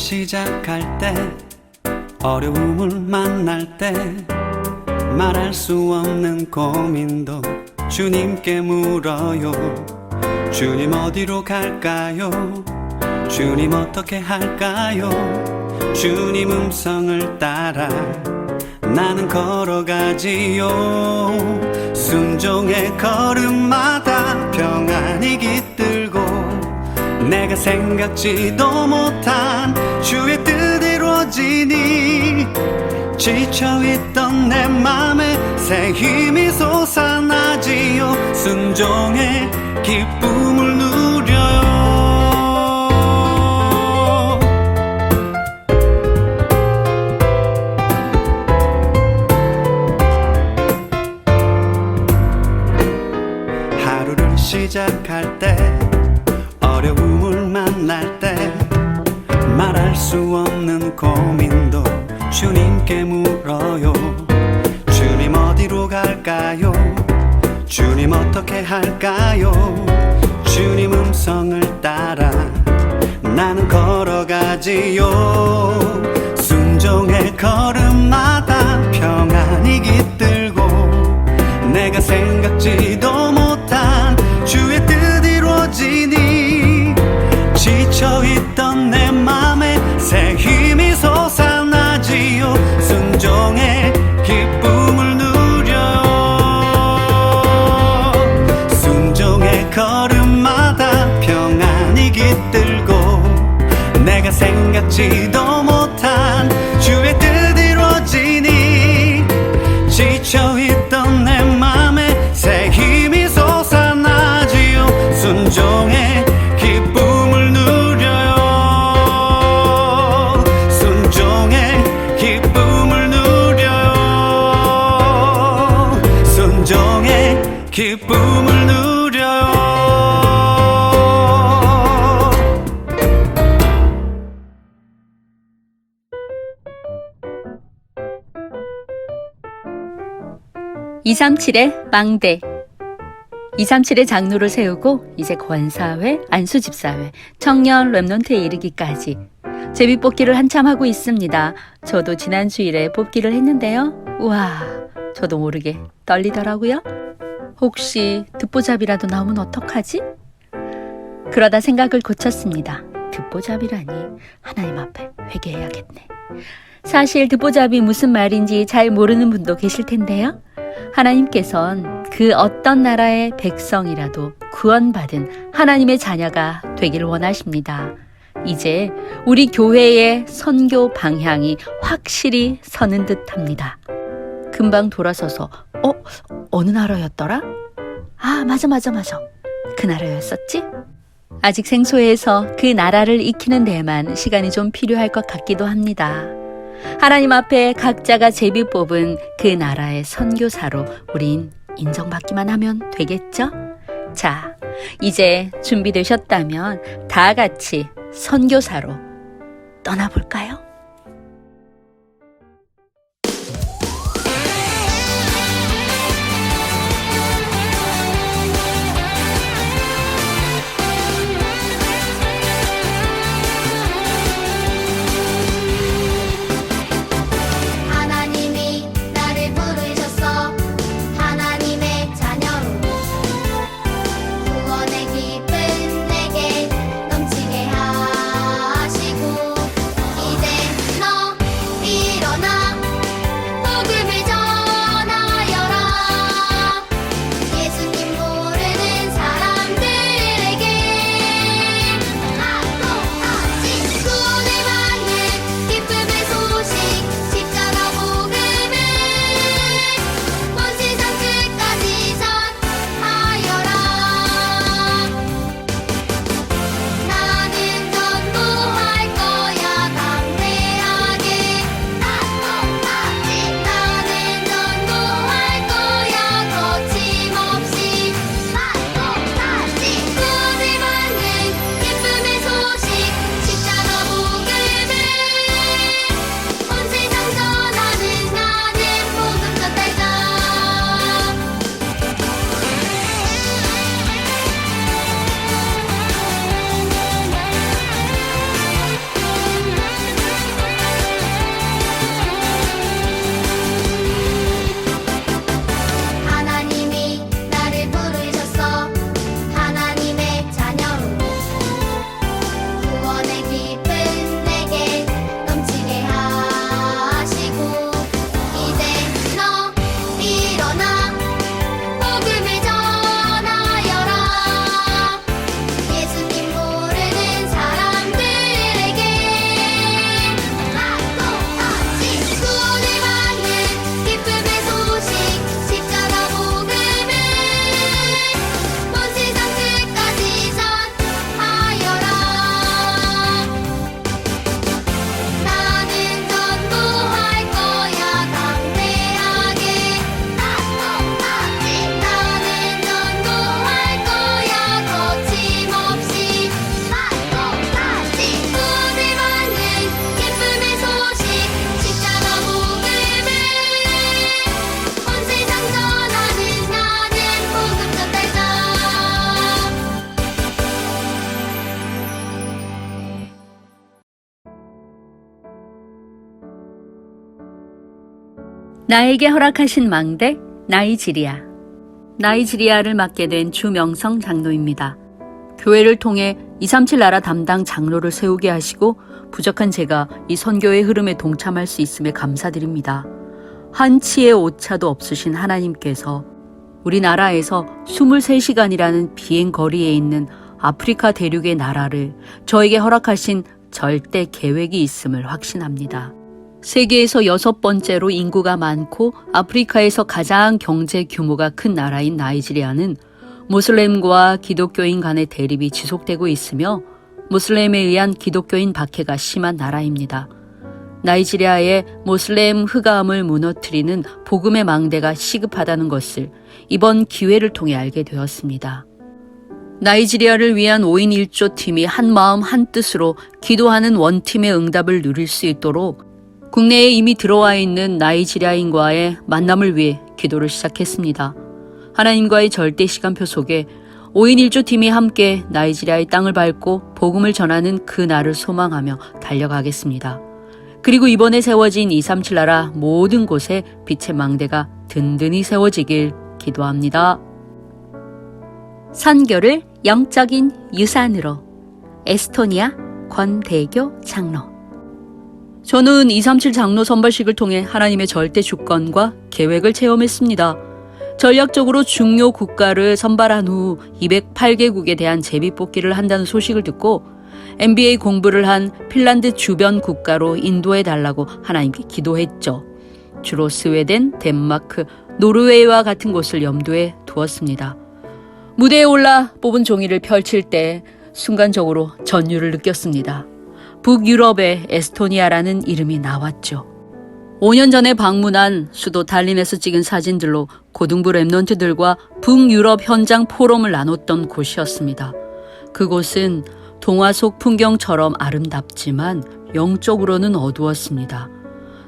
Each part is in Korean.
시작할 때, 어려움을 만날 때, 말할 수 없는 고민도 주님께 물어요. 주님 어디로 갈까요? 주님 어떻게 할까요? 주님 음성을 따라 나는 걸어가지요. 순종의 걸음마다 평안이 깃들고 내가 생각지도 못한 주의 뜻 이루어지니 지쳐있던 내 맘에 새 힘이 솟아나지요. 순종의 기쁨을 누려요. 하루를 시작할 때, 어려움을 만날 때, 말할 수 없는 고민도 주님께 물어요. 주님 어디로 갈까요? 주님 어떻게 할까요? 주님 음성을 따라 나는 걸어가지요. 순종의 걸음마다 평안이 깃들고 내가 생각지도 못한 주의 뜻 이루어지니 지쳐있던 내 맘에 새 힘이 솟아나지요. 순종의 기쁨을 누려요. 순종의 걸음마다 평안이 깃들고 내가 생각지도 못한 주의 뜻 이루어지니 지쳐있던 내 맘에 새 힘이 솟아나지요. 순종의 기쁨을 누려요. 순종의 기쁨을 누려요. 순종의 기쁨을 누려요. (237의) 망대. 237의 장로를 세우고 이제 권사회, 안수집사회, 청년 랩넌트에 이르기까지 제비뽑기를 한참 하고 있습니다. 저도 지난 주일에 뽑기를 했는데요. 우와, 저도 모르게 떨리더라고요. 혹시 듣보잡이라도 나오면 어떡하지? 그러다 생각을 고쳤습니다. 듣보잡이라니, 하나님 앞에 회개해야겠네. 사실 듣보잡이 무슨 말인지 잘 모르는 분도 계실 텐데요. 하나님께선 그 어떤 나라의 백성이라도 구원받은 하나님의 자녀가 되길 원하십니다. 이제 우리 교회의 선교 방향이 확실히 서는 듯합니다. 금방 돌아서서 어느 나라였더라? 아, 맞아. 그 나라였었지? 아직 생소해서 그 나라를 익히는 데에만 시간이 좀 필요할 것 같기도 합니다. 하나님 앞에 각자가 제비 뽑은 그 나라의 선교사로 우린 인정받기만 하면 되겠죠? 자, 이제 준비되셨다면 다 같이 선교사로 떠나볼까요? 구원의 기쁨 내게 넘치게 하시고 이제 나에게 허락하신 망대 나이지리아. 나이지리아를 맡게 된 주명성 장로입니다. 교회를 통해 237 나라 담당 장로를 세우게 하시고 부족한 제가 이 선교의 흐름에 동참할 수 있음에 감사드립니다. 한치의 오차도 없으신 하나님께서 우리나라에서 23시간이라는 비행 거리에 있는 아프리카 대륙의 나라를 저에게 허락하신 절대 계획이 있음을 확신합니다. 세계에서 6번째로 인구가 많고 아프리카에서 가장 경제 규모가 큰 나라인 나이지리아는 모슬렘과 기독교인 간의 대립이 지속되고 있으며 모슬렘에 의한 기독교인 박해가 심한 나라입니다. 나이지리아의 모슬렘 흑암을 무너뜨리는 복음의 망대가 시급하다는 것을 이번 기회를 통해 알게 되었습니다. 나이지리아를 위한 5인 1조 팀이 한마음 한뜻으로 기도하는 원팀의 응답을 누릴 수 있도록 국내에 이미 들어와 있는 나이지리아인과의 만남을 위해 기도를 시작했습니다. 하나님과의 절대 시간표 속에 5인 1조 팀이 함께 나이지리아의 땅을 밟고 복음을 전하는 그 날을 소망하며 달려가겠습니다. 그리고 이번에 세워진 237 나라 모든 곳에 빛의 망대가 든든히 세워지길 기도합니다. 선교를 영적인 유산으로. 에스토니아 권대교 장로. 저는 237 장로 선발식을 통해 하나님의 절대 주권과 계획을 체험했습니다. 전략적으로 중요 국가를 선발한 후 208개국에 대한 제비뽑기를 한다는 소식을 듣고 MBA 공부를 한 핀란드 주변 국가로 인도해달라고 하나님께 기도했죠. 주로 스웨덴, 덴마크, 노르웨이와 같은 곳을 염두에 두었습니다. 무대에 올라 뽑은 종이를 펼칠 때 순간적으로 전율을 느꼈습니다. 북유럽의 에스토니아라는 이름이 나왔죠. 5년 전에 방문한 수도 달린에서 찍은 사진들로 고등부 랩넌트들과 북유럽 현장 포럼을 나눴던 곳이었습니다. 그곳은 동화 속 풍경처럼 아름답지만 영적으로는 어두웠습니다.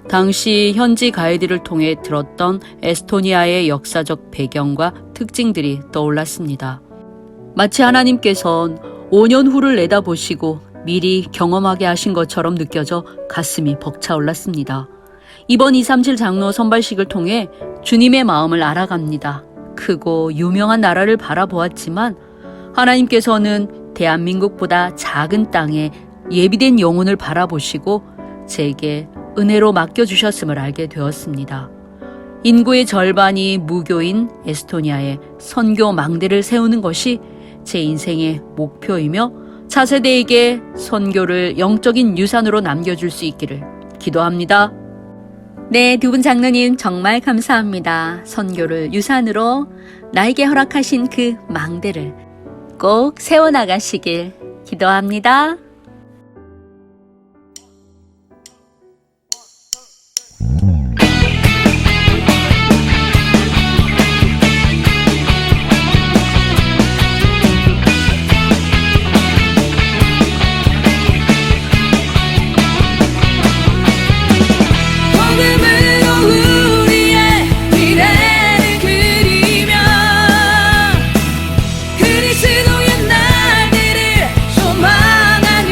당시 현지 가이드를 통해 들었던 에스토니아의 역사적 배경과 특징들이 떠올랐습니다. 마치 하나님께선 5년 후를 내다보시고 미리 경험하게 하신 것처럼 느껴져 가슴이 벅차올랐습니다. 이번 237 장로 선발식을 통해 주님의 마음을 알아갑니다. 크고 유명한 나라를 바라보았지만 하나님께서는 대한민국보다 작은 땅에 예비된 영혼을 바라보시고 제게 은혜로 맡겨주셨음을 알게 되었습니다. 인구의 절반이 무교인 에스토니아에 선교 망대를 세우는 것이 제 인생의 목표이며 차세대에게 선교를 영적인 유산으로 남겨줄 수 있기를 기도합니다. 네, 두 분 장로님 정말 감사합니다. 선교를 유산으로 나에게 허락하신 그 망대를 꼭 세워나가시길 기도합니다. 그리스도의 날들을 소망하는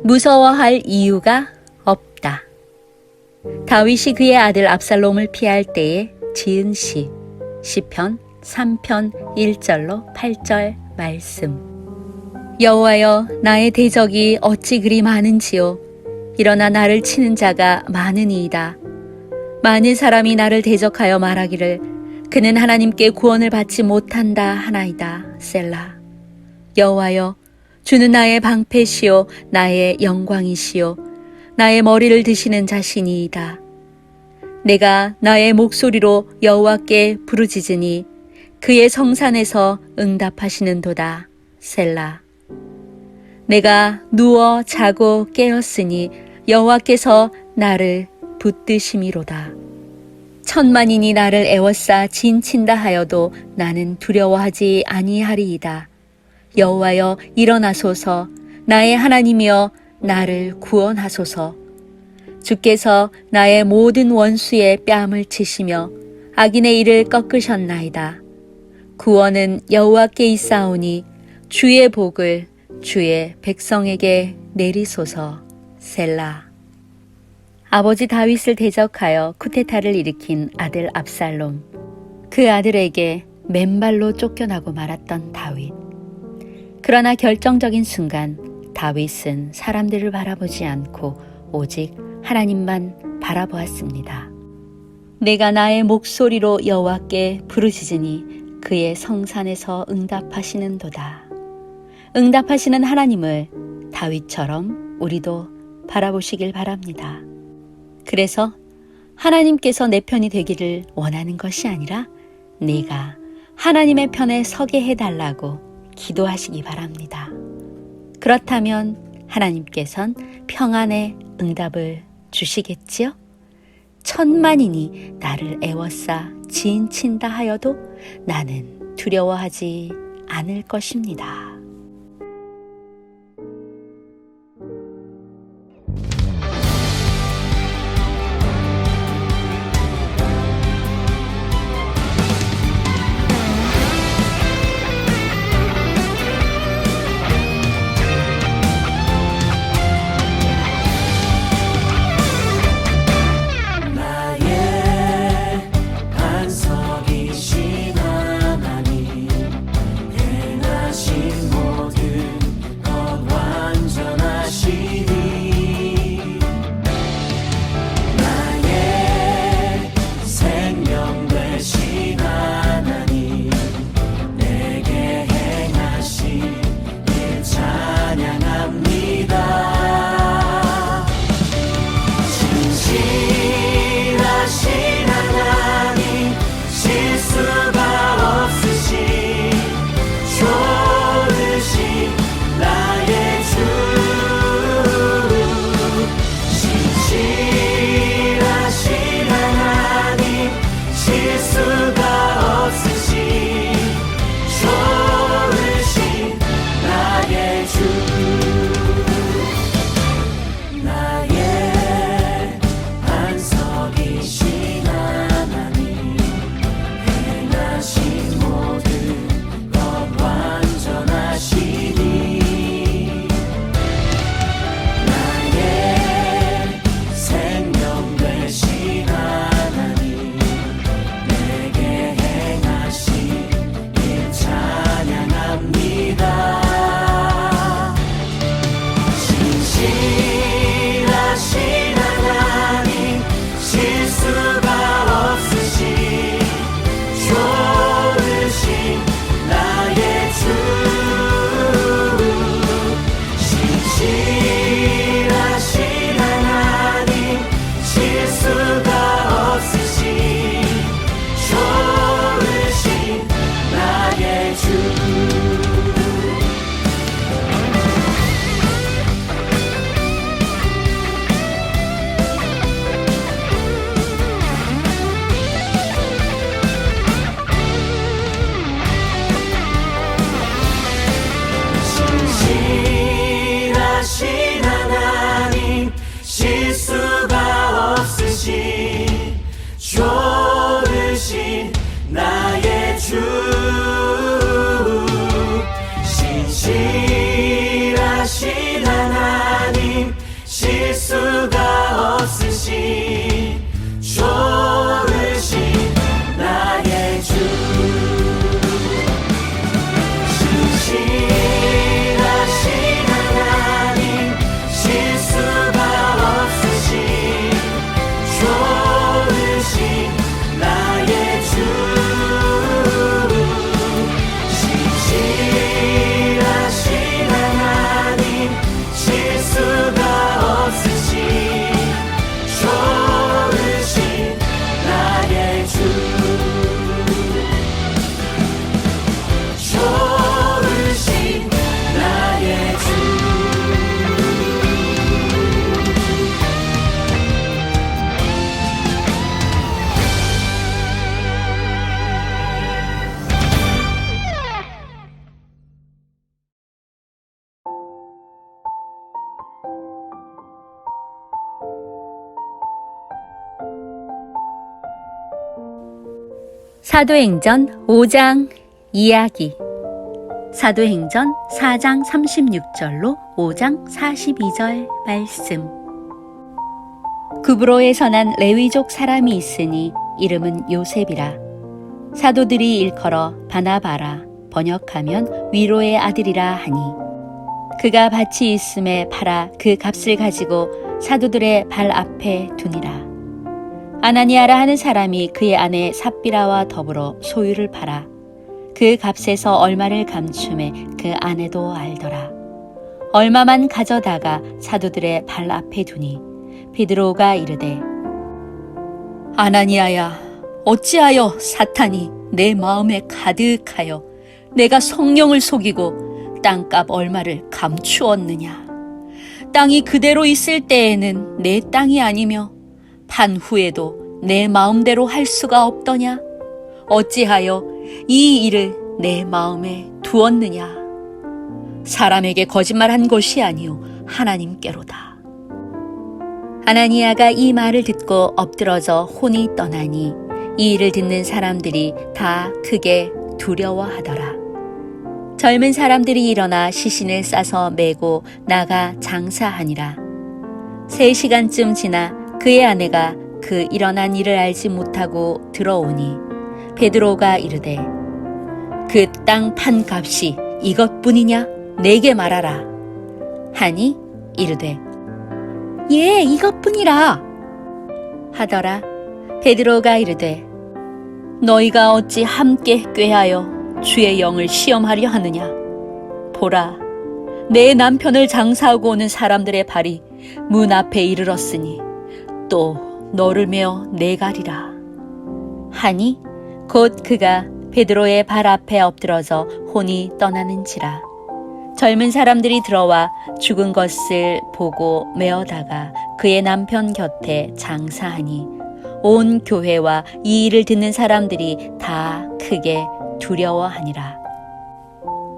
무서워할 이유가 없다. 다윗이 그의 아들 압살롬을 피할 때에 지은 시, 시편 3편 1절로 8절 말씀. 여호와여, 나의 대적이 어찌 그리 많은지요. 일어나 나를 치는 자가 많으니이다. 많은 사람이 나를 대적하여 말하기를 그는 하나님께 구원을 받지 못한다 하나이다. 셀라. 여호와여, 주는 나의 방패시요 나의 영광이시요 나의 머리를 드시는 자신이이다. 내가 나의 목소리로 여호와께 부르짖으니 그의 성산에서 응답하시는도다. 셀라. 내가 누워 자고 깨었으니 여호와께서 나를 붙드심이로다. 천만인이 나를 애워싸 진친다 하여도 나는 두려워하지 아니하리이다. 여호와여, 일어나소서. 나의 하나님이여, 나를 구원하소서. 주께서 나의 모든 원수의 뺨을 치시며 악인의 이를 꺾으셨나이다. 구원은 여호와께 있사오니 주의 복을 주의 백성에게 내리소서. 셀라. 아버지 다윗을 대적하여 쿠데타를 일으킨 아들 압살롬. 그 아들에게 맨발로 쫓겨나고 말았던 다윗. 그러나 결정적인 순간 다윗은 사람들을 바라보지 않고 오직 하나님만 바라보았습니다. 내가 나의 목소리로 여호와께 부르짖으니 그의 성산에서 응답하시는도다. 응답하시는 하나님을 다윗처럼 우리도 바라보시길 바랍니다. 그래서 하나님께서 내 편이 되기를 원하는 것이 아니라 내가 하나님의 편에 서게 해달라고 기도하시기 바랍니다. 그렇다면 하나님께선 평안의 응답을 주시겠지요? 천만인이 나를 애워싸 지인친다 하여도 나는 두려워하지 않을 것입니다. 사도행전 5장 이야기. 사도행전 4장 36절로 5장 42절 말씀. 구브로에서 난 레위족 사람이 있으니 이름은 요셉이라. 사도들이 일컬어 바나바라, 번역하면 위로의 아들이라 하니, 그가 밭이 있음에 팔아 그 값을 가지고 사도들의 발 앞에 두니라. 아나니아라 하는 사람이 그의 아내 삽비라와 더불어 소유를 팔아 그 값에서 얼마를 감춤에 그 아내도 알더라. 얼마만 가져다가 사도들의 발 앞에 두니 베드로가 이르되, 아나니아야, 어찌하여 사탄이 내 마음에 가득하여 내가 성령을 속이고 땅값 얼마를 감추었느냐. 땅이 그대로 있을 때에는 내 땅이 아니며 판 후에도 내 마음대로 할 수가 없더냐. 어찌하여 이 일을 내 마음에 두었느냐. 사람에게 거짓말한 것이 아니요 하나님께로다. 아나니아가 이 말을 듣고 엎드러져 혼이 떠나니 이 일을 듣는 사람들이 다 크게 두려워하더라. 젊은 사람들이 일어나 시신을 싸서 메고 나가 장사하니라. 3시간쯤 지나 그의 아내가 그 일어난 일을 알지 못하고 들어오니 베드로가 이르되, 그 땅 판 값이 이것뿐이냐? 내게 말하라. 하니 이르되, 예, 이것뿐이라 하더라. 베드로가 이르되, 너희가 어찌 함께 꾀하여 주의 영을 시험하려 하느냐? 보라, 내 남편을 장사하고 오는 사람들의 발이 문 앞에 이르렀으니 또 너를 메어 내가리라. 하니 곧 그가 베드로의 발 앞에 엎드러져 혼이 떠나는지라. 젊은 사람들이 들어와 죽은 것을 보고 메어다가 그의 남편 곁에 장사하니 온 교회와 이 일을 듣는 사람들이 다 크게 두려워하니라.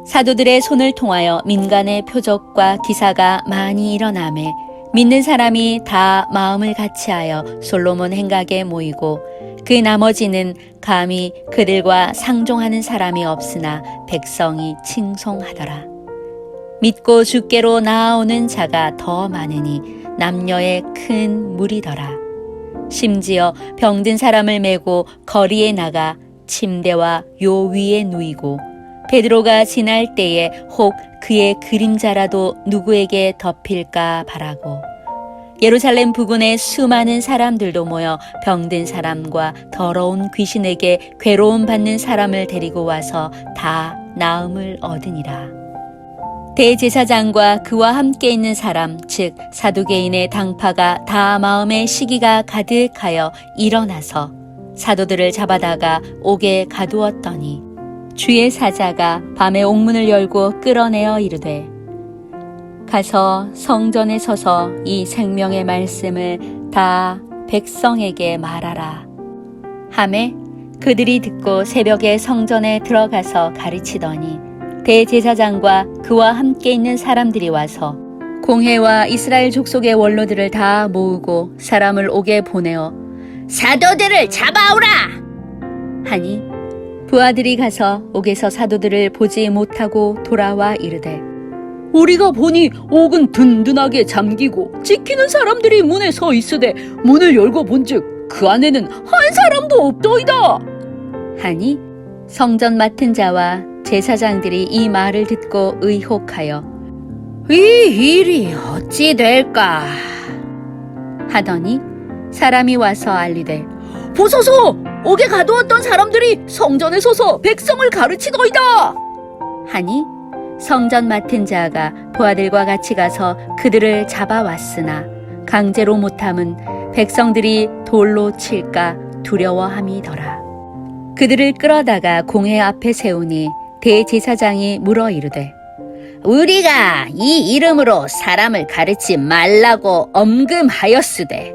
사도들의 손을 통하여 민간의 표적과 기사가 많이 일어나매 믿는 사람이 다 마음을 같이하여 솔로몬 행각에 모이고, 그 나머지는 감히 그들과 상종하는 사람이 없으나 백성이 칭송하더라. 믿고 주께로 나아오는 자가 더 많으니 남녀의 큰 무리더라. 심지어 병든 사람을 메고 거리에 나가 침대와 요 위에 누이고, 베드로가 지날 때에 혹 그의 그림자라도 누구에게 덮일까 바라고, 예루살렘 부근에 수많은 사람들도 모여 병든 사람과 더러운 귀신에게 괴로움 받는 사람을 데리고 와서 다 나음을 얻으니라. 대제사장과 그와 함께 있는 사람, 즉 사두개인의 당파가 다 마음의 시기가 가득하여 일어나서 사도들을 잡아다가 옥에 가두었더니, 주의 사자가 밤에 옥문을 열고 끌어내어 이르되, 가서 성전에 서서 이 생명의 말씀을 다 백성에게 말하라 하매, 그들이 듣고 새벽에 성전에 들어가서 가르치더니 대제사장과 그와 함께 있는 사람들이 와서 공회와 이스라엘 족속의 원로들을 다 모으고 사람을 옥에 보내어 사도들을 잡아오라 하니, 부하들이 가서 옥에서 사도들을 보지 못하고 돌아와 이르되, 우리가 보니 옥은 든든하게 잠기고 지키는 사람들이 문에 서 있으되 문을 열고 본즉 그 안에는 한 사람도 없더이다 하니, 성전 맡은 자와 제사장들이 이 말을 듣고 의혹하여 이 일이 어찌 될까 하더니, 사람이 와서 알리되, 보소서, 옥에 가두었던 사람들이 성전에 서서 백성을 가르치더이다 하니, 성전 맡은 자가 부하들과 같이 가서 그들을 잡아왔으나 강제로 못함은 백성들이 돌로 칠까 두려워함이더라. 그들을 끌어다가 공회 앞에 세우니 대제사장이 물어 이르되, 우리가 이 이름으로 사람을 가르치 말라고 엄금하였으되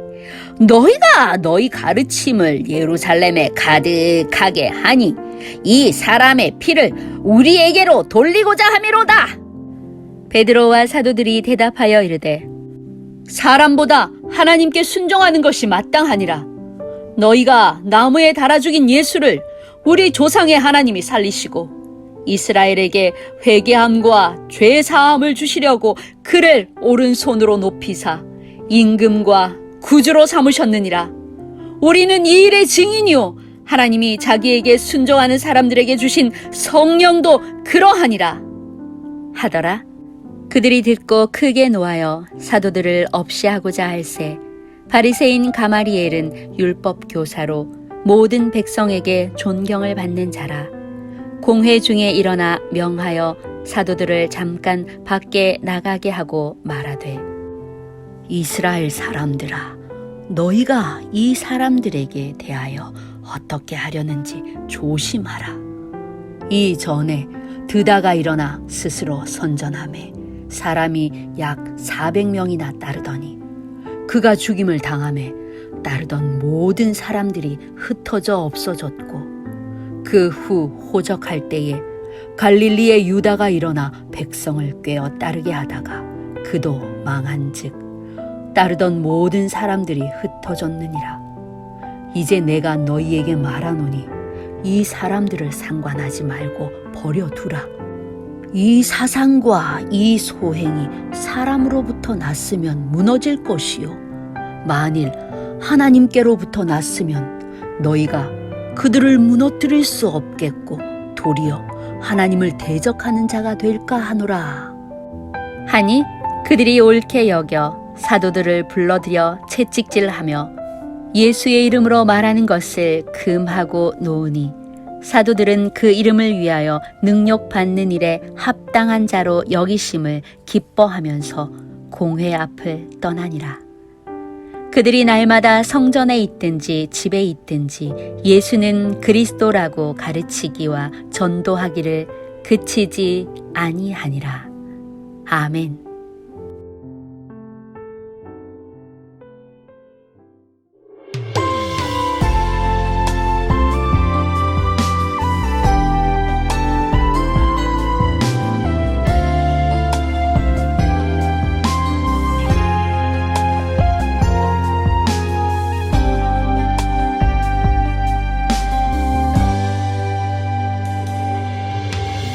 너희가 너희 가르침을 예루살렘에 가득하게 하니 이 사람의 피를 우리에게로 돌리고자 함이로다. 베드로와 사도들이 대답하여 이르되, 사람보다 하나님께 순종하는 것이 마땅하니라. 너희가 나무에 달아 죽인 예수를 우리 조상의 하나님이 살리시고 이스라엘에게 회개함과 죄 사함을 주시려고 그를 오른손으로 높이사 임금과 구주로 삼으셨느니라. 우리는 이 일의 증인이요 하나님이 자기에게 순종하는 사람들에게 주신 성령도 그러하니라 하더라. 그들이 듣고 크게 노하여 사도들을 없이하고자 할세 바리새인 가마리엘은 율법 교사로 모든 백성에게 존경을 받는 자라. 공회 중에 일어나 명하여 사도들을 잠깐 밖에 나가게 하고 말하되 이스라엘 사람들아 너희가 이 사람들에게 대하여 어떻게 하려는지 조심하라. 이전에 드다가 일어나 스스로 선전하매 사람이 약 400명이나 따르더니 그가 죽임을 당하매 따르던 모든 사람들이 흩어져 없어졌고 그 후 호적할 때에 갈릴리의 유다가 일어나 백성을 꿰어 따르게 하다가 그도 망한즉 따르던 모든 사람들이 흩어졌느니라. 이제 내가 너희에게 말하노니 이 사람들을 상관하지 말고 버려두라. 이 사상과 이 소행이 사람으로부터 났으면 무너질 것이요 만일 하나님께로부터 났으면 너희가 그들을 무너뜨릴 수 없겠고 도리어 하나님을 대적하는 자가 될까 하노라 하니 그들이 옳게 여겨 사도들을 불러들여 채찍질하며 예수의 이름으로 말하는 것을 금하고 놓으니 사도들은 그 이름을 위하여 능력받는 일에 합당한 자로 여기심을 기뻐하면서 공회 앞을 떠나니라. 그들이 날마다 성전에 있든지 집에 있든지 예수는 그리스도라고 가르치기와 전도하기를 그치지 아니하니라. 아멘.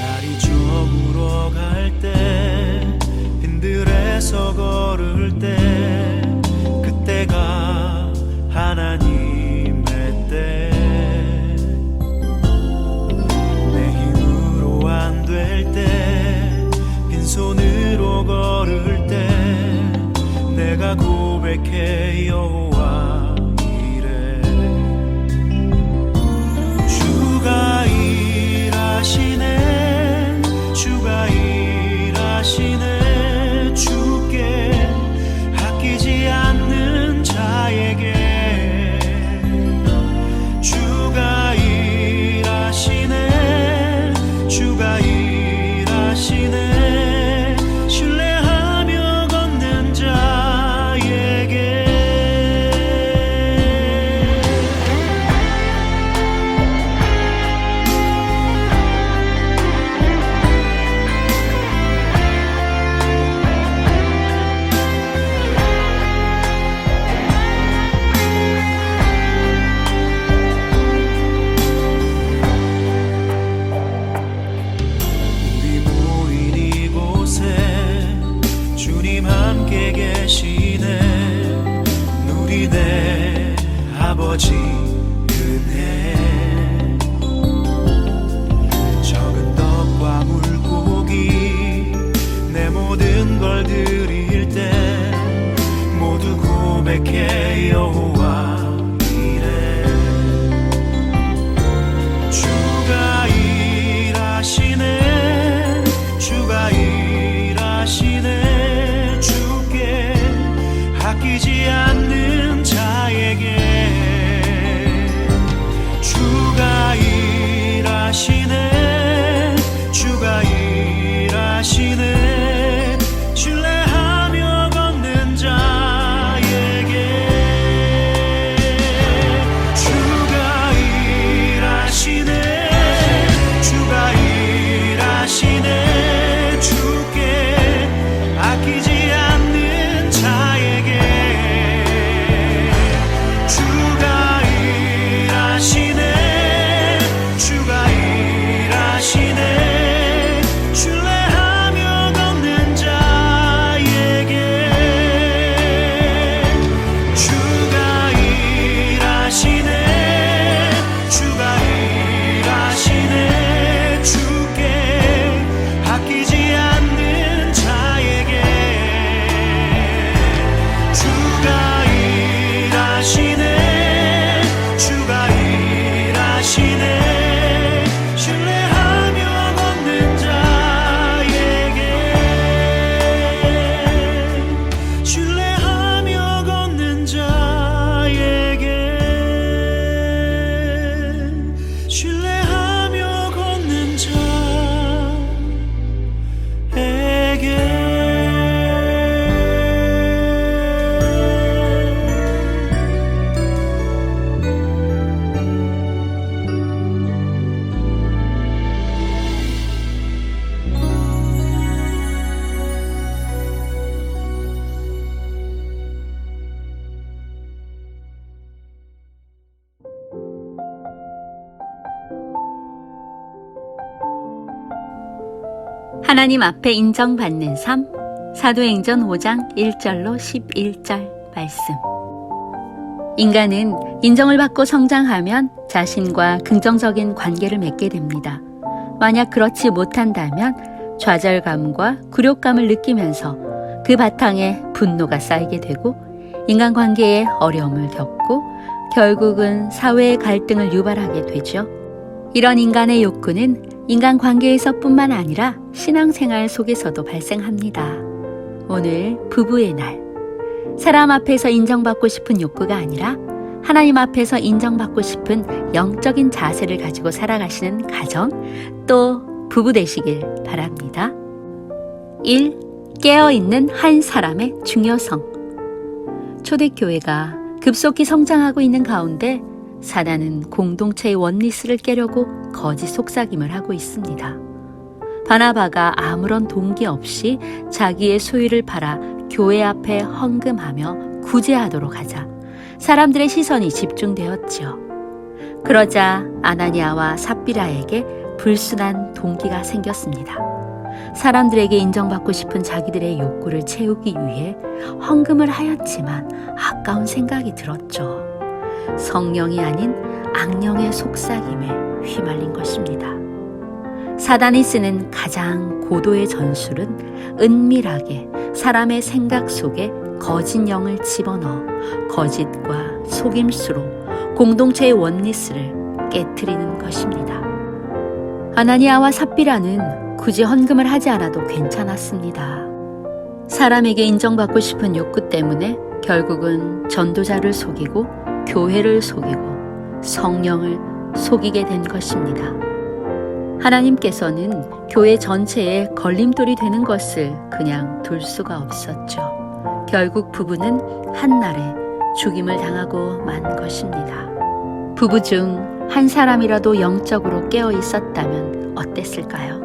날이 저물어 갈 때 빈들에서 걸을 때 그때가 하나님의 때 내 힘으로 안 될 때 빈손으로 걸을 때 내가 고백해 여호와 이래 주가 일하시네 주가 일하시네 주께 아끼지 않는 자에게 주가 일하시네 주가 일하시네 신뢰하며 걷는 자에게 하나님 앞에 인정받는 삶, 사도행전 5장 1절로 11절 말씀. 인간은 인정을 받고 성장하면 자신과 긍정적인 관계를 맺게 됩니다. 만약 그렇지 못한다면 좌절감과 굴욕감을 느끼면서 그 바탕에 분노가 쌓이게 되고 인간관계에 어려움을 겪고 결국은 사회의 갈등을 유발하게 되죠. 이런 인간의 욕구는 인간관계에서뿐만 아니라 신앙생활 속에서도 발생합니다. 오늘 부부의 날, 사람 앞에서 인정받고 싶은 욕구가 아니라 하나님 앞에서 인정받고 싶은 영적인 자세를 가지고 살아가시는 가정, 또 부부 되시길 바랍니다. 1. 깨어있는 한 사람의 중요성. 초대교회가 급속히 성장하고 있는 가운데 사단은 공동체의 원리스를 깨려고 거짓 속삭임을 하고 있습니다. 바나바가 아무런 동기 없이 자기의 소유를 팔아 교회 앞에 헌금하며 구제하도록 하자 사람들의 시선이 집중되었지요. 그러자 아나니아와 삽비라에게 불순한 동기가 생겼습니다. 사람들에게 인정받고 싶은 자기들의 욕구를 채우기 위해 헌금을 하였지만 아까운 생각이 들었죠. 성령이 아닌 악령의 속삭임에 휘말린 것입니다. 사단이 쓰는 가장 고도의 전술은 은밀하게 사람의 생각 속에 거짓 영을 집어넣어 거짓과 속임수로 공동체의 원리스를 깨트리는 것입니다. 아나니아와 삽비라는 굳이 헌금을 하지 않아도 괜찮았습니다. 사람에게 인정받고 싶은 욕구 때문에 결국은 전도자를 속이고 교회를 속이고 성령을 속이게 된 것입니다. 하나님께서는 교회 전체에 걸림돌이 되는 것을 그냥 둘 수가 없었죠. 결국 부부는 한날에 죽임을 당하고 만 것입니다. 부부 중 한 사람이라도 영적으로 깨어 있었다면 어땠을까요?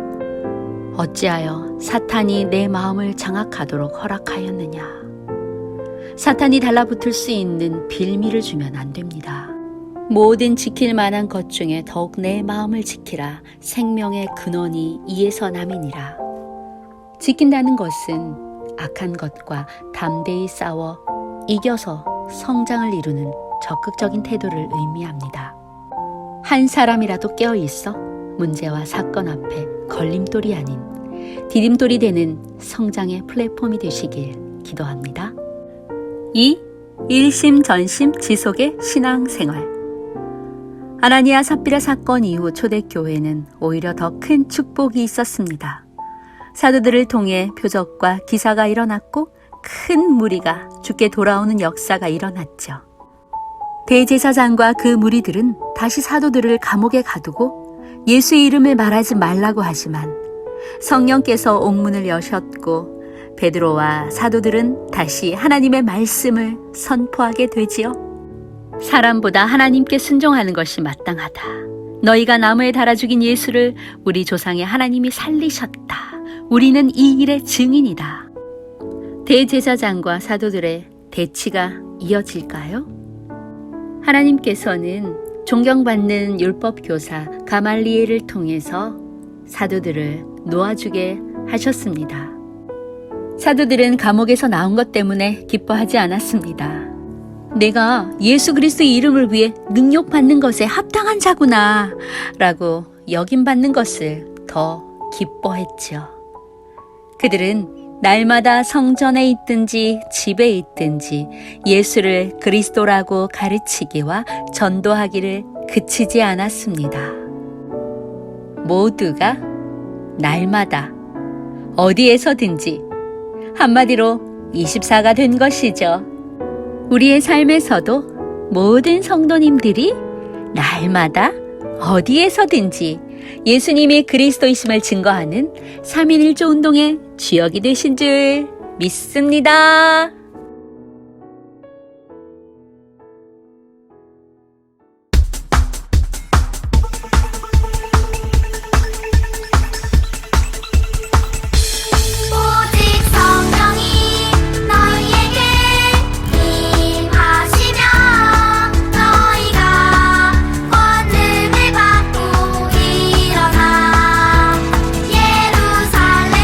어찌하여 사탄이 내 마음을 장악하도록 허락하였느냐? 사탄이 달라붙을 수 있는 빌미를 주면 안 됩니다. 모든 지킬 만한 것 중에 더욱 내 마음을 지키라. 생명의 근원이 이에서 남이니라. 지킨다는 것은 악한 것과 담대히 싸워 이겨서 성장을 이루는 적극적인 태도를 의미합니다. 한 사람이라도 깨어 있어 문제와 사건 앞에 걸림돌이 아닌 디딤돌이 되는 성장의 플랫폼이 되시길 기도합니다. 2. 일심전심 지속의 신앙생활. 아나니아 삽비라 사건 이후 초대교회는 오히려 더 큰 축복이 있었습니다. 사도들을 통해 표적과 기사가 일어났고 큰 무리가 주께 돌아오는 역사가 일어났죠. 대제사장과 그 무리들은 다시 사도들을 감옥에 가두고 예수의 이름을 말하지 말라고 하지만 성령께서 옥문을 여셨고 베드로와 사도들은 다시 하나님의 말씀을 선포하게 되지요. 사람보다 하나님께 순종하는 것이 마땅하다. 너희가 나무에 달아 죽인 예수를 우리 조상의 하나님이 살리셨다. 우리는 이 일의 증인이다. 대제사장과 사도들의 대치가 이어질까요? 하나님께서는 존경받는 율법교사 가말리엘을 통해서 사도들을 놓아주게 하셨습니다. 사도들은 감옥에서 나온 것 때문에 기뻐하지 않았습니다. 내가 예수 그리스도의 이름을 위해 능욕받는 것에 합당한 자구나 라고 여김받는 것을 더 기뻐했죠. 그들은 날마다 성전에 있든지 집에 있든지 예수를 그리스도라고 가르치기와 전도하기를 그치지 않았습니다. 모두가 날마다 어디에서든지 한마디로 24가 된 것이죠. 우리의 삶에서도 모든 성도님들이 날마다 어디에서든지 예수님이 그리스도이심을 증거하는 3인 1조 운동의 주역이 되신 줄 믿습니다. 오직 성령이 너희에게 임하시면 너희가 권능을 받고 일어나 예루살렘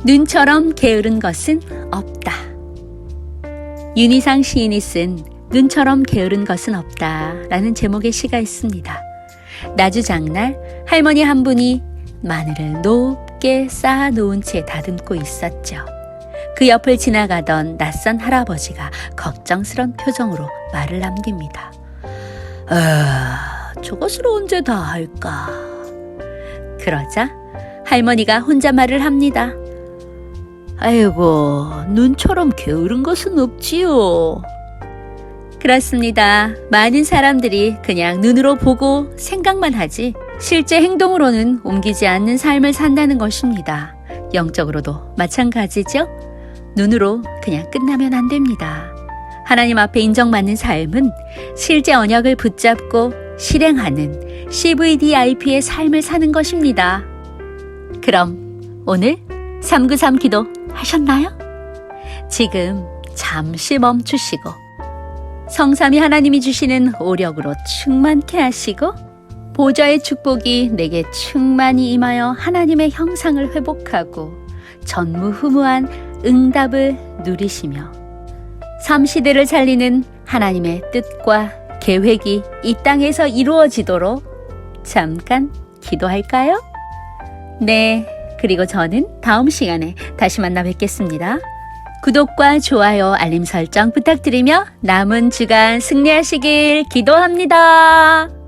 눈처럼 게으른 것은 없다. 윤희상 시인이 쓴 눈처럼 게으른 것은 없다 라는 제목의 시가 있습니다. 나주장날 할머니 한 분이 마늘을 높게 쌓아놓은 채 다듬고 있었죠. 그 옆을 지나가던 낯선 할아버지가 걱정스런 표정으로 말을 남깁니다. 저것을 언제 다 할까? 그러자 할머니가 혼잣말을 합니다. 아이고, 눈처럼 게으른 것은 없지요. 그렇습니다. 많은 사람들이 그냥 눈으로 보고 생각만 하지 실제 행동으로는 옮기지 않는 삶을 산다는 것입니다. 영적으로도 마찬가지죠. 눈으로 그냥 끝나면 안 됩니다. 하나님 앞에 인정받는 삶은 실제 언약을 붙잡고 실행하는 CVDIP의 삶을 사는 것입니다. 그럼 오늘 393 기도 하셨나요? 지금 잠시 멈추시고 성삼위 하나님이 주시는 오력으로 충만케 하시고 보좌의 축복이 내게 충만히 임하여 하나님의 형상을 회복하고 전무후무한 응답을 누리시며 삶시대를 살리는 하나님의 뜻과 계획이 이 땅에서 이루어지도록 잠깐 기도할까요? 네, 그리고 저는 다음 시간에 다시 만나 뵙겠습니다. 구독과 좋아요, 알림 설정 부탁드리며 남은 주간 승리하시길 기도합니다.